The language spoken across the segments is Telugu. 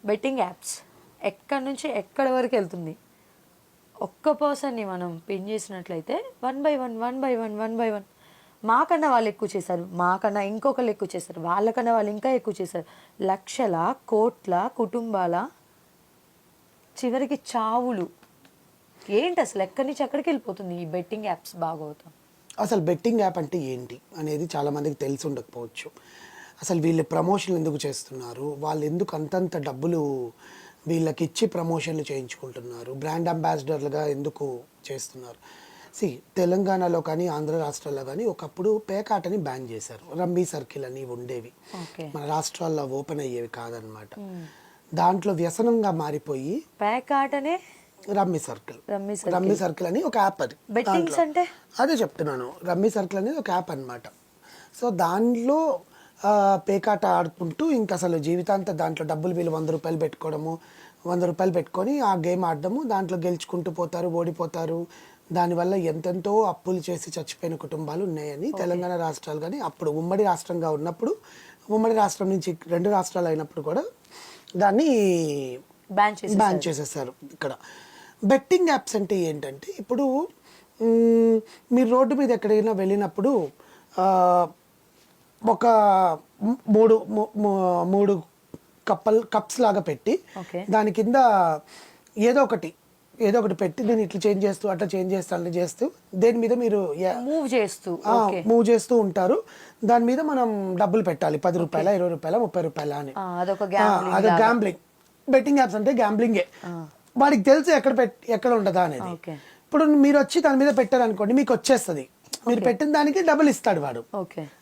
బెట్టింగ్ యాప్స్ ఎక్కడి నుంచి ఎక్కడి వరకు వెళ్తుంది. ఒక్క పర్సన్ని మనం పిన్ చేసినట్లయితే 1 by 1 మాకన్నా వాళ్ళు ఎక్కువ చేశారు, మాకన్నా ఇంకొకరు ఎక్కువ చేశారు, వాళ్ళకన్నా వాళ్ళు ఇంకా ఎక్కువ చేశారు. లక్షల కోట్ల కుటుంబాల చివరికి చావులు. ఏంటి అసలు ఎక్కడి నుంచి ఎక్కడికి వెళ్ళిపోతుంది ఈ బెట్టింగ్ యాప్స్ భాగవతం? అసలు బెట్టింగ్ యాప్ అంటే ఏంటి అనేది చాలామందికి తెలిసి ఉండకపోవచ్చు. అసలు వీళ్ళు ప్రమోషన్లు ఎందుకు చేస్తున్నారు, వాళ్ళు ఎందుకు అంతంత డబ్బులు వీళ్ళకి ఇచ్చి ప్రమోషన్లు చేయించుకుంటున్నారు, బ్రాండ్ అంబాసిడర్లుగా ఎందుకు చేస్తున్నారు. తెలంగాణలో కానీ ఆంధ్ర రాష్ట్రాల్లో కానీ ఒకప్పుడు పేకాటని బ్యాన్ చేశారు. రమ్మీ సర్కిల్ అని ఉండేవి, మన రాష్ట్రాల్లో ఓపెన్ అయ్యేవి కాదనమాట. దాంట్లో వ్యసనంగా మారిపోయి పేకాటనే రమ్మీ సర్కిల్ అని ఒక యాప్. అది బెట్టింగ్స్ అంటే అదే చెప్తున్నాను, రమ్మీ సర్కిల్ అనేది ఒక యాప్ అనమాట. సో దాంట్లో పేకాట ఆడుకుంటూ ఇంకా అసలు జీవితాంతం దాంట్లో డబ్బులు వీళ్ళు 100 రూపాయలు పెట్టుకోవడము, 100 రూపాయలు పెట్టుకొని ఆ గేమ్ ఆడడము, దాంట్లో గెలుచుకుంటూ పోతారు, ఓడిపోతారు. దానివల్ల ఎంతెంతో అప్పులు చేసి చచ్చిపోయిన కుటుంబాలు ఉన్నాయని తెలంగాణ రాష్ట్రాలు కానీ అప్పుడు ఉమ్మడి రాష్ట్రంగా ఉన్నప్పుడు, ఉమ్మడి రాష్ట్రం నుంచి 2 రాష్ట్రాలు అయినప్పుడు కూడా దాన్ని బ్యాన్ చేసేసారు. ఇక్కడ బెట్టింగ్ యాప్స్ అంటే ఏంటంటే, ఇప్పుడు మీరు రోడ్డు మీద ఎక్కడైనా వెళ్ళినప్పుడు ఒక మూడు కప్స్ లాగా పెట్టి దాని కింద ఏదో ఒకటి పెట్టి దీన్ని ఇట్లా చేంజ్ చేస్తూ అట్లా చేంజ్ చేస్తూ అట్లా చేస్తూ దేని మీద మీరు మూవ్ చేస్తూ ఉంటారు. దాని మీద మనం డబ్బులు పెట్టాలి, 10 రూపాయల 20 రూపాయల 30 రూపాయల అని. అదొక గ్యాంబ్లింగ్. బెట్టింగ్ యాప్స్ అంటే గ్యాంబ్లింగే. వాడికి తెలుసు ఎక్కడ ఉండదా అనేది. ఇప్పుడు మీరు వచ్చి దాని మీద పెట్టారనుకోండి, మీకు వచ్చేస్తుంది. మీరు పెట్టిన దానికి డబ్బులు ఇస్తాడు వాడు.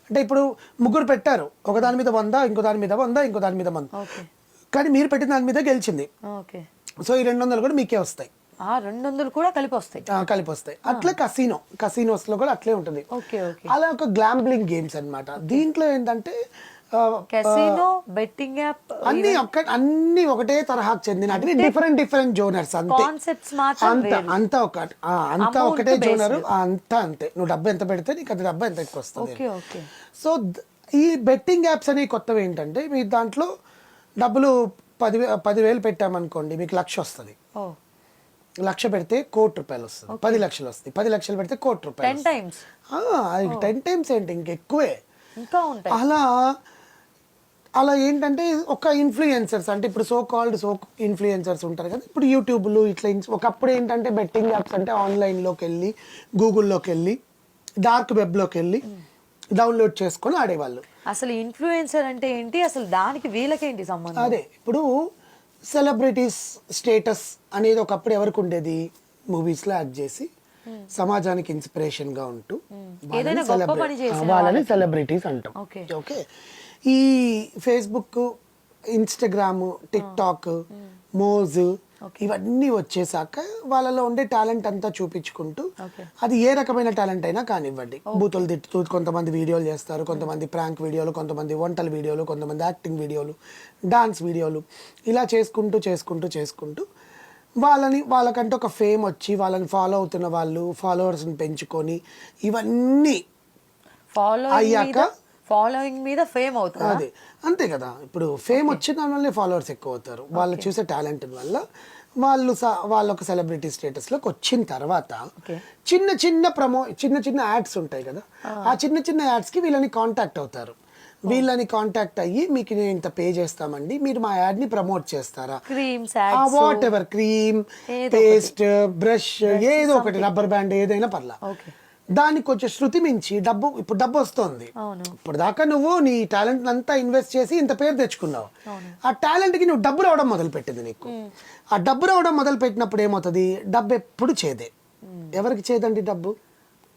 అంటే ఇప్పుడు 3 పెట్టారు, ఒక దాని మీద 100, ఇంకో దాని మీద 100, ఇంకో దాని మీద 100, కానీ మీరు పెట్టిన దాని మీద గెలిచింది. సో ఈ 200 కూడా మీకే వస్తాయి. 200 కూడా కలిపి వస్తాయి. అట్లా కసినోస్ లో కూడా అట్లే ఉంటుంది. అలా ఒక గ్యాంబ్లింగ్ గేమ్స్ అన్నమాట. దీంట్లో ఏంటంటే కసినో, బెట్టింగ్ యాప్ అన్ని ఒకటే తరహాకు చెందిన డిఫరెంట్ జోనర్స్. అంతా ఒకటే జోనర్, అంతే. నువ్వు డబ్బు ఎంత పెడితే నీకు అది డబ్బు ఎంత ఎక్కువ వస్తుంది. సో ఈ బెట్టింగ్ యాప్స్ అనేవి కొత్తవి ఏంటంటే, మీరు దాంట్లో డబ్బులు 10,000 పెట్టామనుకోండి, మీకు 1,00,000 వస్తుంది. 1,00,000 పెడితే 1,00,00,000 రూపాయలు వస్తుంది. 10 లక్షలు వస్తాయి. 10 లక్షలు పెడితే 1,00,00,000 రూపాయలు. 10 టైమ్స్ ఏంటి, ఇంకెక్కువే. అలా ఏంటంటే ఒక ఇన్ఫ్లుయెన్సర్స్, అంటే ఇప్పుడు సో ఇన్ఫ్లుయెన్సర్స్ ఉంటారు కదా, ఇప్పుడు యూట్యూబ్లు ఇట్లా. ఒకప్పుడు ఏంటంటే బెట్టింగ్ యాప్స్ అంటే ఆన్లైన్లోకి వెళ్ళి, గూగుల్లోకి వెళ్ళి, డార్క్ వెబ్లోకి వెళ్ళి డౌన్లోడ్ చేసుకొని ఆడేవాళ్ళు. అసలు ఇన్ఫ్లుయెన్సర్ అంటే ఏంటి, అసలు దానికి వీళ్ళకేంటి సంబంధం? అదే ఇప్పుడు సెలబ్రిటీస్ స్టేటస్ అనేది ఒకప్పుడు ఎవరికి ఉండేది, మూవీస్లో యాక్ట్ చేసి సమాజానికి ఇన్స్పిరేషన్ గా ఉంటూ వాళ్ళని సెలబ్రిటీస్ అంటాం. ఓకే, ఈ ఫేస్బుక్, ఇన్స్టాగ్రామ్, టిక్ టాక్, మోజ్ ఇవన్నీ వచ్చేసాక వాళ్ళలో ఉండే టాలెంట్ అంతా చూపించుకుంటూ, అది ఏ రకమైన టాలెంట్ అయినా కానివ్వండి, బూతులు తిట్టుతూ కొంతమంది వీడియోలు చేస్తారు, కొంతమంది ప్రాంక్ వీడియోలు, కొంతమంది వంటల వీడియోలు, కొంతమంది యాక్టింగ్ వీడియోలు, డాన్స్ వీడియోలు, ఇలా చేసుకుంటూ వాళ్ళకంటే ఒక ఫేమ్ వచ్చి, వాళ్ళని ఫాలో అవుతున్న వాళ్ళు ఫాలోవర్స్ని పెంచుకొని, ఇవన్నీ అయ్యాక ఫాలోయింగ్ మీద ఫేమ్ అవుతుంది. అదే అంతే కదా. ఇప్పుడు ఫేమ్ వచ్చిన దాని వల్లే ఫాలోవర్స్ ఎక్కువ అవుతారు. వాళ్ళు చూసే టాలెంట్ వల్ల వాళ్ళ ఒక సెలబ్రిటీ స్టేటస్ లోకి వచ్చిన తర్వాత చిన్న యాడ్స్ ఉంటాయి కదా, ఆ చిన్న యాడ్స్ కి వీళ్ళని కాంటాక్ట్ అవుతారు. వీళ్ళని కాంటాక్ట్ అయ్యి, మీకు నేను ఇంత పే చేస్తామండి, మీరు మా యాడ్ ని ప్రమోట్ చేస్తారా, whatever, cream, paste, brush, ఏదో ఒకటి, రబ్బర్ బ్యాండ్, ఏదైనా పర్లా. దానికి కొంచెం శృతి మించి ఇప్పుడు డబ్బు వస్తుంది. ఇప్పుడు దాకా నువ్వు నీ టాలెంట్ అంతా ఇన్వెస్ట్ చేసి ఇంత పేరు తెచ్చుకున్నావు. ఆ టాలెంట్ కి నువ్వు డబ్బు రావడం మొదలు పెట్టింది. నీకు ఆ డబ్బు రావడం మొదలు పెట్టినప్పుడు ఏమవుతుంది, డబ్బు ఎప్పుడు చేదే. ఎవరికి చేదండి డబ్బు?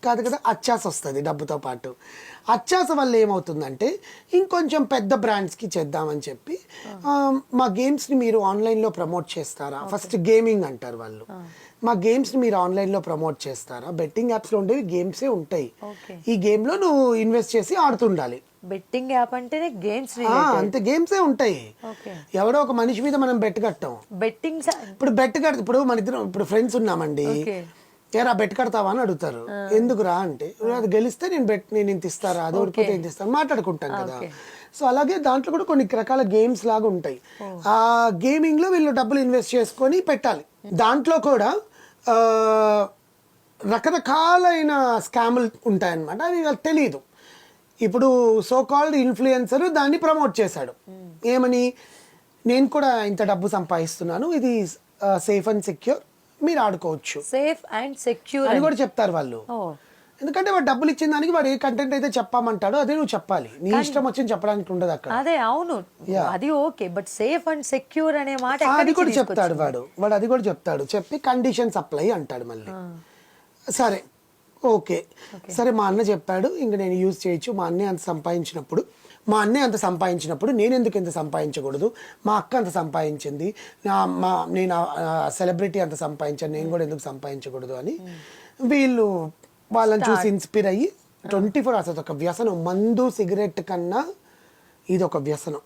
కాదు కదా, అత్యాస వస్తుంది డబ్బుతో పాటు. అత్యాస వల్ల ఏమవుతుందంటే, ఇంకొంచెం పెద్ద బ్రాండ్స్కి చేద్దామని చెప్పి, మా గేమ్స్ని మీరు ఆన్లైన్లో ప్రమోట్ చేస్తారా, ఫస్ట్ గేమింగ్ అంటారు వాళ్ళు, మా గేమ్స్ని మీరు ఆన్లైన్లో ప్రమోట్ చేస్తారా. బెట్టింగ్ యాప్స్లో ఉండేవి గేమ్సే ఉంటాయి. ఈ గేమ్లో నువ్వు ఇన్వెస్ట్ చేసి ఆడుతుండాలి. బెట్టింగ్ యాప్ అంటేనే గేమ్స్, అంతే, గేమ్సే ఉంటాయి. ఎవడో ఒక మనిషి మీద మనం బెట్ కట్టాం. బెట్టింగ్ ఇప్పుడు మన ఇద్దరం ఇప్పుడు ఫ్రెండ్స్ ఉన్నామండి, ఏరా బెట్ కడతావా అని అడుగుతారు. ఎందుకురా అంటే, అది గెలిస్తే నేను ఇంత ఇస్తారా, అది ఓడిపోతే ఇంత ఇస్తాను, మాట్లాడుకుంటాం కదా. సో అలాగే దాంట్లో కూడా కొన్ని రకాల గేమ్స్ లాగా ఉంటాయి. ఆ గేమింగ్లో వీళ్ళు డబ్బులు ఇన్వెస్ట్ చేసుకొని పెట్టాలి. దాంట్లో కూడా రకరకాలైన స్కాములు ఉంటాయన్నమాట. అవి వాళ్ళకి తెలియదు. ఇప్పుడు సో కాల్డ్ ఇన్ఫ్లుయెన్సర్ దాన్ని ప్రమోట్ చేశాడు. ఏమని, నేను కూడా ఇంత డబ్బు సంపాదిస్తున్నాను, ఇది సేఫ్ అండ్ సెక్యూర్, మీరు ఆడుకోవచ్చు, సేఫ్ అండ్ సెక్యూర్ అని కూడా చెప్తారు వాళ్ళు. ఎందుకంటే వాడు డబ్బులు ఇచ్చిన దానికి వాడు ఏ కంటెంట్ అయితే చెప్పామంటాడో అదే నువ్వు చెప్పాలి. నీ ఇష్టం వచ్చింది చెప్పడానికి ఉండదు అక్కడ. అదే అవును, అది okay, but safe and secure అనే మాట అది కూడా చెప్తాడు వాడు అది కూడా చెప్తాడు. చెప్పి కండిషన్స్ అప్లై అంటాడు మళ్ళీ. సరే ఓకే, సరే మా అన్న చెప్పాడు ఇంక నేను యూజ్ చేయొచ్చు. మా అన్నయ్య అంత సంపాదించినప్పుడు నేను ఎందుకు ఇంత సంపాదించకూడదు? మా అక్క అంత సంపాదించింది, నేను సెలబ్రిటీ అంత సంపాదించాను, నేను కూడా ఎందుకు సంపాదించకూడదు అని వీళ్ళు వాళ్ళని చూసి ఇన్స్పైర్ అయ్యి 24 hours ఒక వ్యసనం. మందు సిగరెట్ కన్నా ఇది ఒక వ్యసనం.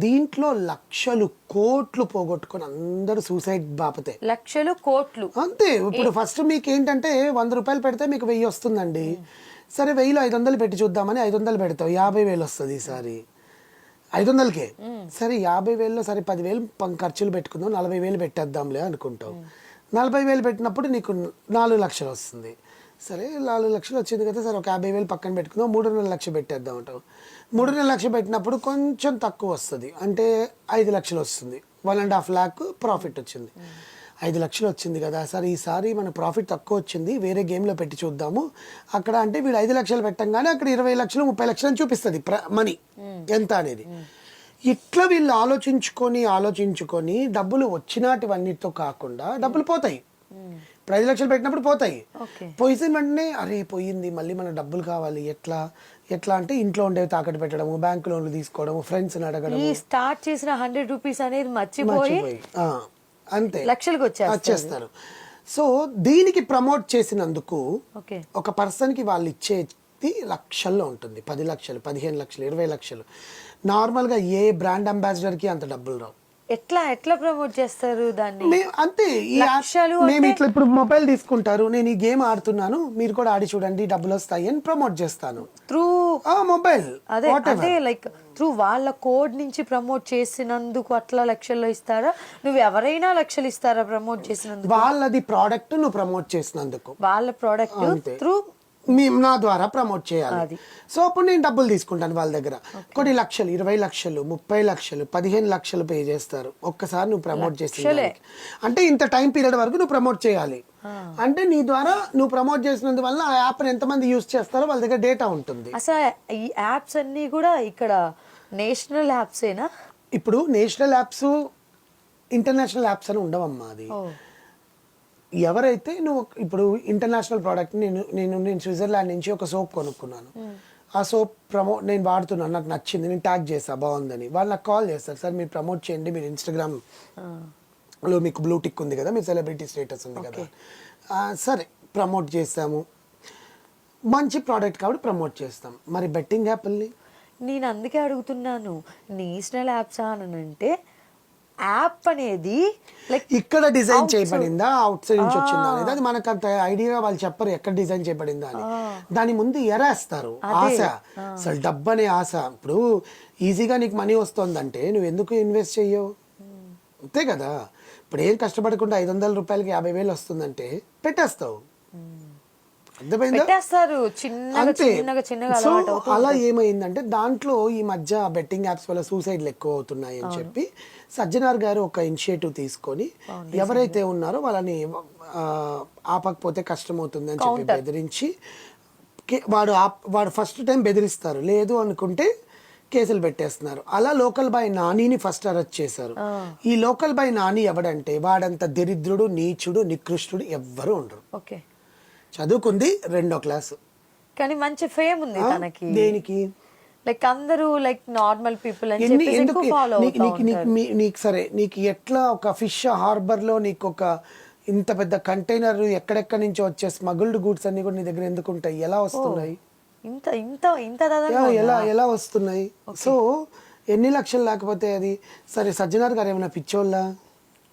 దీంట్లో లక్షలు కోట్లు పోగొట్టుకొని అందరూ సూసైడ్ బాపతే. లక్షలు కోట్లు అంతే. ఇప్పుడు ఫస్ట్ మీకు ఏంటంటే 100 రూపాయలు పెడితే మీకు 1000 వస్తుందండి. సరే 1000లో 500 పెట్టి చూద్దామని 500 పెడతావు, 50,000 వస్తుంది ఈసారి 500కే. సరే 50,000లో సరే 10,000 ఖర్చులు పెట్టుకుందాం, 40,000 పెట్టేద్దాంలే అనుకుంటావు. 40,000 పెట్టినప్పుడు నీకు 4 లక్షలు వస్తుంది. సరే 4 లక్షలు వచ్చింది కదా, సరే ఒక 50,000 పక్కన పెట్టుకుందాం, 3.5 లక్షలు పెట్టేద్దాం అంటావు. 3.5 లక్షలు పెట్టినప్పుడు కొంచెం తక్కువ వస్తుంది, అంటే 5 లక్షలు వస్తుంది. 1.5 lakh ప్రాఫిట్ వచ్చింది. 5 లక్షలు వచ్చింది కదా, సరే ఈసారి మన ప్రాఫిట్ తక్కువ వచ్చింది, వేరే గేమ్లో పెట్టి చూద్దాము. అక్కడ అంటే వీడు 5 లక్షలు పెట్టంగానే అక్కడ 20 లక్షలు 30 లక్షలు అని చూపిస్తుంది మనీ ఎంత అనేది. ఇట్లా వీళ్ళు ఆలోచించుకొని డబ్బులు వచ్చినటివన్నిటితో కాకుండా డబ్బులు పోతాయి. ఇప్పుడు 5 లక్షలు పెట్టినప్పుడు పోతాయి. పోయిన వెంటనే అరే పోయింది, మళ్ళీ మన డబ్బులు కావాలి, ఎట్లా అంటే ఇంట్లో ఉండేవి తాకట్టు పెట్టడము, బ్యాంక్ లోన్లు తీసుకోవడము, ఫ్రెండ్స్ అడగడం. స్టార్ట్ చేసిన 100 రూపీస్ అనేది మర్చిపోయి అంతే లక్షలకు వచ్చేస్తారు. సో దీనికి ప్రమోట్ చేసినందుకు ఒక పర్సన్ కి వాళ్ళు ఇచ్చేది లక్షల్లో ఉంటుంది. 10 లక్షలు, 15 లక్షలు, 20 లక్షలు. నార్మల్ గా ఏ బ్రాండ్ అంబాసిడర్ కి అంత డబ్బులు రావు. ఎట్లా ప్రమోట్ చేస్తారు దాన్ని? అంతే. మేము ఇట్లా ఇప్పుడు మొబైల్ తీసుకుంటారు, నేను ఈ గేమ్ ఆడుతున్నాను, మీరు కూడా ఆడి చూడండి డబ్బులు వస్తాయి అని ప్రమోట్ చేస్తాను త్రూ మొబైల్. అదే లైక్ త్రూ వాళ్ళ కోడ్ నుంచి ప్రమోట్ చేసినందుకు అట్లా లక్షల్లో ఇస్తారా? నువ్వు ఎవరైనా లక్షలు ఇస్తారా ప్రమోట్ చేసినందుకు? వాళ్ళది ప్రోడక్ట్ నువ్వు ప్రమోట్ చేసినందుకు, వాళ్ళ ప్రోడక్ట్ త్రూ నా ద్వారా ప్రమోట్ చేయాలి. సో అప్పుడు నేను డబ్బులు తీసుకుంటాను వాళ్ళ దగ్గర. కొన్ని లక్షలు, 20 లక్షలు, 30 లక్షలు, 15 లక్షలు పే చేస్తారు ఒక్కసారి నువ్వు ప్రమోట్ చేసి. అంటే ఇంత టైం పీరియడ్ వరకు నువ్వు ప్రమోట్ చేయాలి. అంటే నీ ద్వారా నువ్వు ప్రమోట్ చేసినందువల్ల ఆ యాప్ ఎంతమంది యూజ్ చేస్తారో వాళ్ళ దగ్గర డేటా ఉంటుంది. అసలు ఈ యాప్స్ అన్ని కూడా ఇక్కడ నేషనల్ యాప్సేనా? ఇప్పుడు నేషనల్ యాప్స్, ఇంటర్నేషనల్ యాప్స్ అని ఉండవమ్మా. అది ఎవరైతే నువ్వు ఇప్పుడు ఇంటర్నేషనల్ ప్రోడక్ట్ నేను స్విట్జర్లాండ్ నుంచి ఒక సోప్ కొనుక్కున్నాను. ఆ సోప్ నేను వాడుతున్నాను, నాకు నచ్చింది, నేను ట్యాగ్ చేసా బాగుందని. వాళ్ళు నాకు కాల్ చేస్తారు, సార్ మీరు ప్రమోట్ చేయండి, మీరు ఇన్స్టాగ్రామ్లో మీకు బ్లూ టిక్ ఉంది కదా, మీరు సెలబ్రిటీ స్టేటస్ ఉంది కదా. సరే ప్రమోట్ చేస్తాము, మంచి ప్రోడక్ట్ కాబట్టి ప్రమోట్ చేస్తాం. మరి బెట్టింగ్ యాప్ని నేను అందుకే అడుగుతున్నాను, నేషనల్ యాప్స్ అని అంటే యాప్ అనేది లైక్ ఇక్కడ డిజైన్ చేయబడిందా, అవుట్ సైడ్ నుంచి వచ్చిందా అనేది అది మనకు అంత ఐడియా వాళ్ళు చెప్పరు ఎక్కడ డిజైన్ చేయబడిందా అని. దాని ముందు ఎరేస్తారు ఆశ, అసలు డబ్బు అనే ఆశ. ఇప్పుడు ఈజీగా నీకు మనీ వస్తుందంటే నువ్వు ఎందుకు ఇన్వెస్ట్ చెయ్యవు? అంతే కదా. ఇప్పుడు ఏం కష్టపడకుండా 500 రూపాయలకి 50,000 వస్తుందంటే పెట్టేస్తావు. సో అలా ఏమైందంటే దాంట్లో ఈ మధ్య బెట్టింగ్ యాప్స్ వల్ల సూసైడ్లు ఎక్కువ అవుతున్నాయి అని చెప్పి సజ్జనార్ గారు ఒక ఇనిషియేటివ్ తీసుకొని ఎవరైతే ఉన్నారో వాళ్ళని ఆపకపోతే కష్టం అవుతుంది అని చెప్పి బెదిరించి, వాడు ఫస్ట్ టైం బెదిరిస్తారు, లేదు అనుకుంటే కేసులు పెట్టేస్తున్నారు. అలా లోకల్ బాయ్ నానిని ఫస్ట్ అరెస్ట్ చేశారు. ఈ లోకల్ బాయ్ నాని ఎవడంటే వాడంత దరిద్రుడు, నీచుడు, నికృష్టుడు ఎవ్వరూ ఉండరు. చదువుకుంది 2వ క్లాసు, కానీ మంచి ఫేమ్ ఉంది తనకి. దేనికి? లైక్ అందరూ లైక్ నార్మల్ పీపుల్ అని చెప్పి ఎక్కువ ఫాలో అవుతారు. నీకు సరే, నీకు ఎట్లా ఒక ఫిష్ హార్బర్ లో నీకు ఒక ఇంత పెద్ద కంటైనర్ ఎక్కడెక్కడి నుంచో వచ్చే స్మగుల్డ్ గూడ్స్ అన్ని కూడా నీ దగ్గర ఎందుకు ఉంటాయి? ఎలా వస్తున్నాయి? ఎలా వస్తున్నాయి? సో ఎన్ని లక్షలు లేకపోతే అది సరే. సజ్జనార్ గారు ఏమైనా పిచ్చోళ్ళ?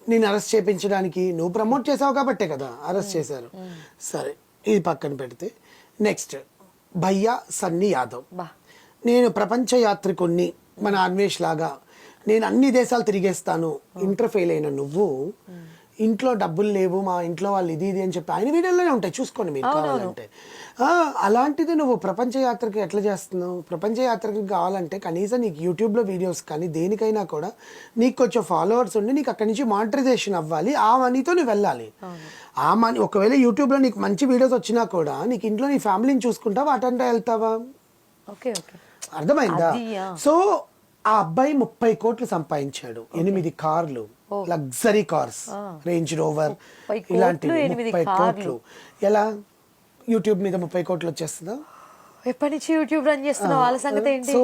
నేను అరెస్ట్ చేయించడానికి నువ్వు ప్రమోట్ చేసావు కాబట్టే కదా అరెస్ట్ చేశారు. సరే ఇది పక్కన పెడితే నెక్స్ట్ భయ్యా సన్నీ యాదవ్. నేను ప్రపంచ యాత్రికుణ్ణి మన అన్వేష్ లాగా నేను అన్ని దేశాలు తిరిగేస్తాను, ఇంటర్ ఫెయిల్ అయిన నువ్వు ఇంట్లో డబ్బులు లేవు, మా ఇంట్లో వాళ్ళు ఇది అని చెప్పి ఆయన వీడియోలోనే ఉంటాయి, చూసుకోండి మీరు కావాలంటే. అలాంటిది నువ్వు ప్రపంచ యాత్రకి ఎట్లా చేస్తున్నావు? ప్రపంచ యాత్రకి కావాలంటే కనీసం నీకు యూట్యూబ్లో వీడియోస్ కానీ దేనికైనా కూడా నీకు కొంచెం ఫాలోవర్స్ ఉండి నీకు అక్కడి నుంచి మానిటైజేషన్ అవ్వాలి, ఆ మనీతో నువ్వు వెళ్ళాలి. ఆ మనీ ఒకవేళ యూట్యూబ్లో నీకు మంచి వీడియోస్ వచ్చినా కూడా నీకు ఇంట్లో నీ ఫ్యామిలీని చూసుకుంటావా, అటంటే వెళ్తావా? ఓకే ఓకే, అర్థమైందా? సో ఆ అబ్బాయి 30 కోట్లు సంపాదించాడు, 8 కార్లు, లగ్జరీ కార్స్, రేంజ్ రోవర్ ఇలాంటివి 30 కోట్లు. ఎలా యూట్యూబ్ మీద 30 కోట్లు వచ్చేస్తుందా? ఎప్పటి నుంచి యూట్యూబ్ రన్ చేస్తున్నా వాళ్ళ సంగతి ఏంటి? సో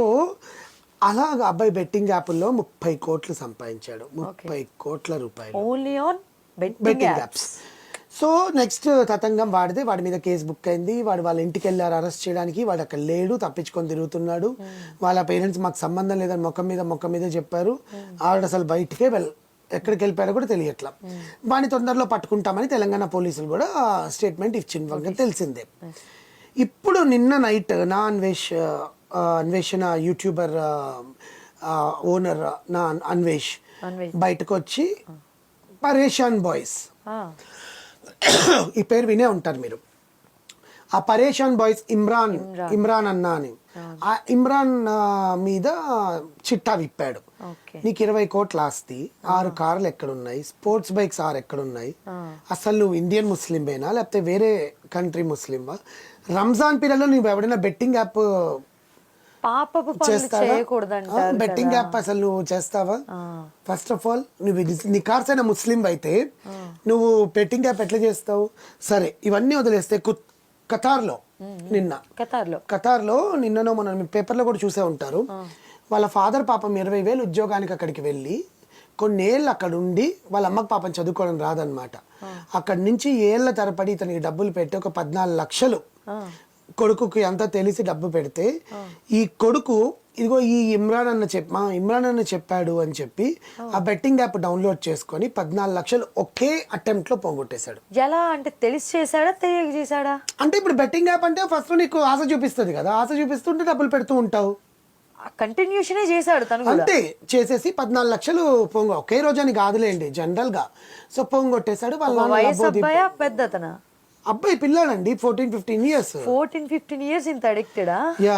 అలాగా అబ్బాయి బెట్టింగ్ యాప్ల్లో 30 కోట్లు సంపాదించాడు, 30 కోట్ల రూపాయలు only on betting apps. So next తతంగం వాడితే వాడి మీద కేసు బుక్ అయింది, వాడు వాళ్ళ ఇంటికి వెళ్ళారు అరెస్ట్ చేయడానికి, వాడు అక్కడ లేడు, తప్పించుకొని తిరుగుతున్నాడు. వాళ్ళ పేరెంట్స్ మాకు సంబంధం లేదని మొక్క మీద చెప్పారు. ఆవిడ అసలు బయటికే ఎక్కడికి వెళ్ళిపోయారో కూడా తెలియట్లా. వాడిని తొందరలో పట్టుకుంటామని తెలంగాణ పోలీసులు కూడా స్టేట్మెంట్ ఇచ్చింది, తెలిసిందే. ఇప్పుడు నిన్న నైట్ నా అన్వేషణ యూట్యూబర్ ఓనర్ నా అన్వేష్ బయటకు వచ్చి పరేషాన్ బాయ్స్, ఈ పేరు వినే ఉంటారు మీరు, ఆ పరేషాన్ బాయ్స్ ఇమ్రాన్ అన్నా అని, ఆ ఇమ్రాన్ మీద చిట్టా విప్పాడు. నీకు 20 కోట్ల ఆస్తి, 6 కార్లు ఎక్కడున్నాయి, స్పోర్ట్స్ బైక్స్ 6 ఎక్కడున్నాయి, అసలు నువ్వు ఇండియన్ ముస్లింవేనా లేకపోతే వేరే కంట్రీ ముస్లింవా? రంజాన్ పీరియడ్ లో నువ్వు ఎవడైనా బెట్టింగ్ యాప్ చేస్తావా? బెట్టింగ్ యాప్ అసలు నువ్వు చేస్తావా? ఫస్ట్ ఆఫ్ ఆల్ నువ్వు నికార్సైన ముస్లిం అయితే నువ్వు బెట్టింగ్ యాప్ ఎట్లా చేస్తావు? సరే, ఇవన్నీ వదిలేస్తే ఖతార్లో నిన్ననో మనం పేపర్లో కూడా చూసే ఉంటారు, వాళ్ళ ఫాదర్ పాపం 20,000 ఉద్యోగానికి అక్కడికి వెళ్ళి కొన్నేళ్ళు అక్కడ ఉండి వాళ్ళ అమ్మకి పాపం చదువుకోవడం రాదనమాట. అక్కడి నుంచి ఏళ్ల తరబడి ఇతనికి డబ్బులు పెట్టి ఒక 14 లక్షలు కొడుకుకి అంతా తెలిసి డబ్బు పెడితే ఈ కొడుకు ఇదిగో ఈ ఇమ్రాన్ అన్న చెప్పాడు అని చెప్పి ఆ బెట్టింగ్ యాప్ డౌన్లోడ్ చేసుకొని 14 లక్షలు ఒకే అటెంప్ట్ లో పోగొట్టేశాడు. ఎలా అంటే తెలిసి చేశాడా తెలియక చేశాడా? అంటే ఇప్పుడు బెట్టింగ్ యాప్ అంటే ఫస్ట్ నీకు ఆశ చూపిస్తుంది కదా, ఆశ చూపిస్తుంటే డబ్బులు పెడుతూ ఉంటావు, కంటిన్యూషన్ చేశాడు తను అంతే. చేసేసి 14 లక్షలు ఒకే రోజు అని కాదులేండి, జనరల్ గా. సో పోగొట్టేశాడు. వాళ్ళ పెద్దతన అబ్బాయి పిల్లాడండి, 14-15 ఇయర్స్. ఇంత అడిక్టెడా? యా.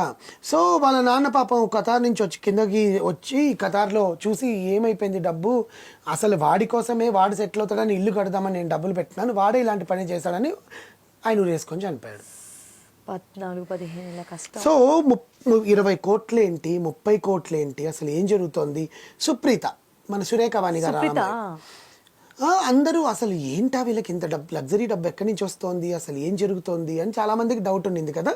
సో వాళ్ళ నాన్న పాపం ఖతార్ నుంచి కిందకి వచ్చి ఖతార్లో చూసి ఏమైపోయింది డబ్బు, అసలు వాడి కోసమే వాడు సెటిల్ అవుతాడని ఇల్లు కడదామని నేను డబ్బులు పెట్టినాను, వాడే ఇలాంటి పని చేశాడని ఆయన ఊరేసుకొని చనిపోయాడు. 14-15 కష్టం. సో 20 కోట్లేంటి, 30 కోట్లేంటి, అసలు ఏం జరుగుతోంది? సుప్రీత, మన సురేఖ వాణి గారు అందరూ అసలు ఏంటా వీళ్ళకి ఇంత డబ్బు, లగ్జరీ డబ్బు ఎక్కడి నుంచి వస్తోంది, అసలు ఏం జరుగుతోంది అని చాలా మందికి డౌట్ ఉండింది కదా.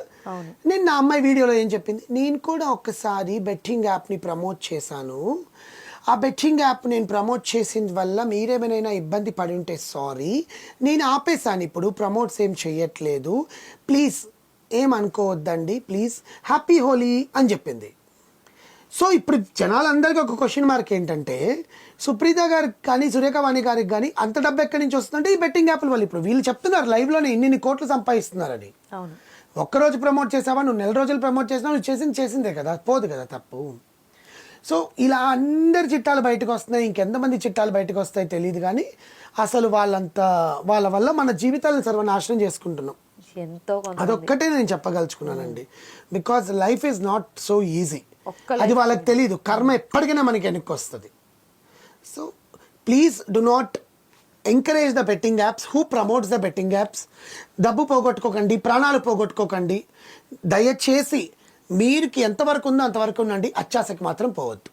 నేను నా అమ్మాయి వీడియోలో ఏం చెప్పింది, నేను కూడా ఒక్కసారి బెట్టింగ్ యాప్ని ప్రమోట్ చేశాను, ఆ బెట్టింగ్ యాప్ నేను ప్రమోట్ చేసిన వల్ల మీరేమైనా ఇబ్బంది పడి ఉంటే సారీ, నేను ఆపేశాను, ఇప్పుడు ప్రమోట్స్ ఏం చెయ్యట్లేదు, ప్లీజ్ ఏమనుకోవద్దండి, ప్లీజ్ హ్యాపీ హోలీ అని చెప్పింది. సో ఇప్పుడు జనాలందరికీ ఒక క్వశ్చన్ మార్క్ ఏంటంటే, సుప్రీత గారికి కానీ సురేఖ వాణి గారికి కానీ అంత డబ్బు ఎక్కడి నుంచి వస్తుందంటే ఈ బెట్టింగ్ యాప్ల వల్ల. ఇప్పుడు వీళ్ళు చెప్తున్నారు లైవ్లోనే ఇన్ని కోట్లు సంపాదిస్తున్నారని. ఒక్కరోజు ప్రమోట్ చేసావా, నువ్వు 4 రోజులు ప్రమోట్ చేసినా నువ్వు చేసిందే కదా, పోదు కదా తప్పు. సో ఇలా అందరి చిట్టాలు బయటకు వస్తున్నాయి, ఇంకెంతమంది చిట్టాలు బయటకు వస్తాయి తెలియదు, కానీ అసలు వాళ్ళ వల్ల మన జీవితాలను సర్వనాశనం చేసుకుంటున్నాం. అదొక్కటే నేను చెప్పగలుచుకున్నానండి. Because life is not so easy, అది వాళ్ళకి తెలియదు. కర్మ ఎప్పటికైనా మనకి వెనక్కి వస్తుంది. So please do not encourage the betting apps. Who promotes the betting apps? డబ్బు పోగొట్టుకోకండి, ప్రాణాలు పోగొట్టుకోకండి. దయచేసి మీరుకి ఎంతవరకు ఉందో అంతవరకు ఉండండి, అత్యాశకి మాత్రం పోవద్దు.